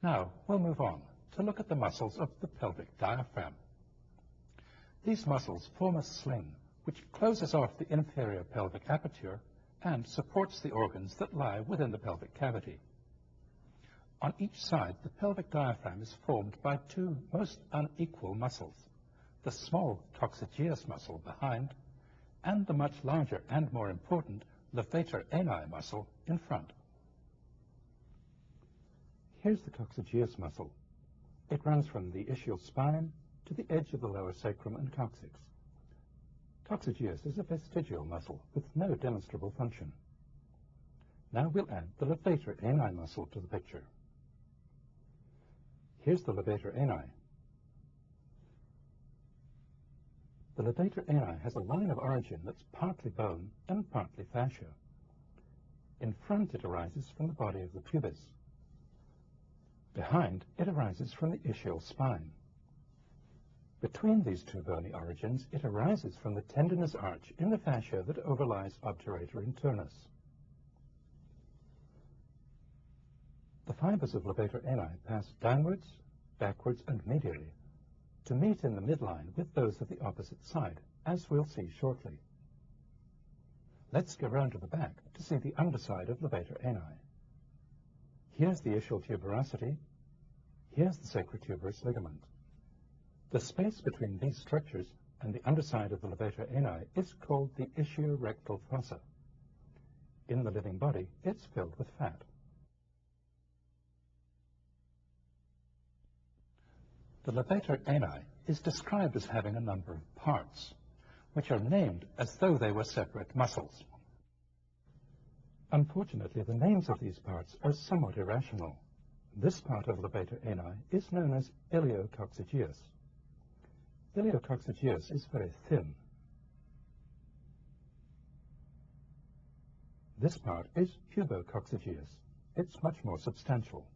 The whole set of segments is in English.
Now we'll move on to look at the muscles of the pelvic diaphragm. These muscles form a sling which closes off the inferior pelvic aperture and supports the organs that lie within the pelvic cavity. On each side, the pelvic diaphragm is formed by two most unequal muscles, the small coccygeus muscle behind and the much larger and more important levator ani muscle in front. Here's the coccygeus muscle. It runs from the ischial spine to the edge of the lower sacrum and coccyx. Coccygeus is a vestigial muscle with no demonstrable function. Now we'll add the levator ani muscle to the picture. Here's the levator ani. The levator ani has a line of origin that's partly bone and partly fascia. In front it arises from the body of the pubis. Behind it arises from the ischial spine. Between these two bony origins it arises from the tendinous arch in the fascia that overlies obturator internus. The fibers of levator ani pass downwards, backwards and medially to meet in the midline with those of the opposite side, as we'll see shortly. Let's go round to the back to see the underside of levator ani. Here's the ischial tuberosity. Here's the sacrotuberous ligament. The space between these structures and the underside of the levator ani is called the ischiorectal fossa. In the living body, it's filled with fat. The levator ani is described as having a number of parts, which are named as though they were separate muscles. Unfortunately, the names of these parts are somewhat irrational. This part of levator ani is known as iliococcygeus. Iliococcygeus is very thin. This part is pubococcygeus. It's much more substantial.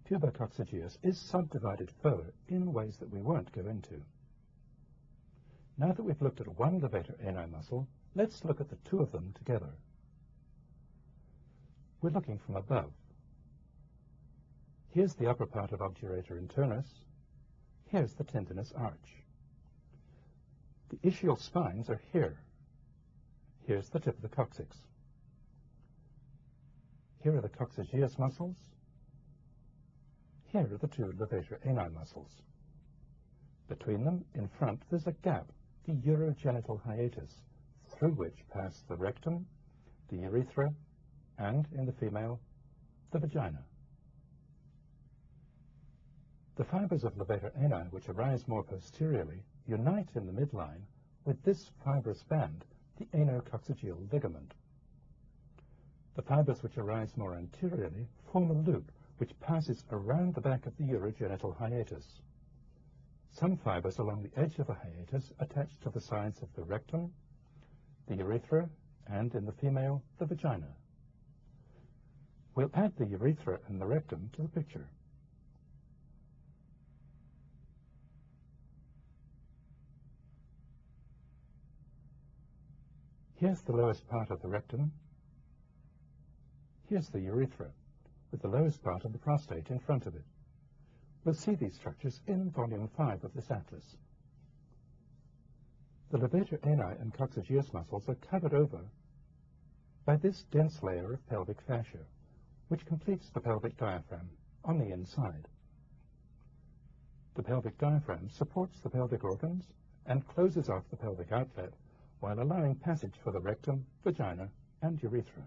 Pubococcygeus is subdivided further in ways that we won't go into. Now that we've looked at one levator ani muscle, let's look at the two of them together. We're looking from above. Here's the upper part of obturator internus. Here's the tendinous arch. The ischial spines are here. Here's the tip of the coccyx. Here are the coccygeus muscles. Here are the two levator ani muscles. Between them, in front, there's a gap, the urogenital hiatus, through which pass the rectum, the urethra, and, in the female, the vagina. The fibers of levator ani, which arise more posteriorly, unite in the midline with this fibrous band, the anococcygeal ligament. The fibers which arise more anteriorly form a loop which passes around the back of the urogenital hiatus. Some fibers along the edge of the hiatus attach to the sides of the rectum, the urethra, and, in the female, the vagina. We'll add the urethra and the rectum to the picture. Here's the lowest part of the rectum. Here's the urethra, with the lowest part of the prostate in front of it. We'll see these structures in Volume 5 of this atlas. The levator ani and coccygeus muscles are covered over by this dense layer of pelvic fascia, which completes the pelvic diaphragm on the inside. The pelvic diaphragm supports the pelvic organs and closes off the pelvic outlet while allowing passage for the rectum, vagina, and urethra.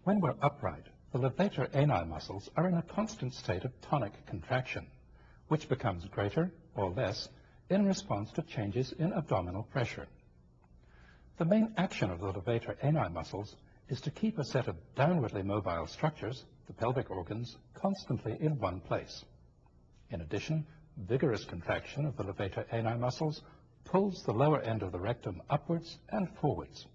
When we're upright, the levator ani muscles are in a constant state of tonic contraction, which becomes greater or less in response to changes in abdominal pressure. The main action of the levator ani muscles is to keep a set of downwardly mobile structures, the pelvic organs, constantly in one place. In addition, vigorous contraction of the levator ani muscles pulls the lower end of the rectum upwards and forwards.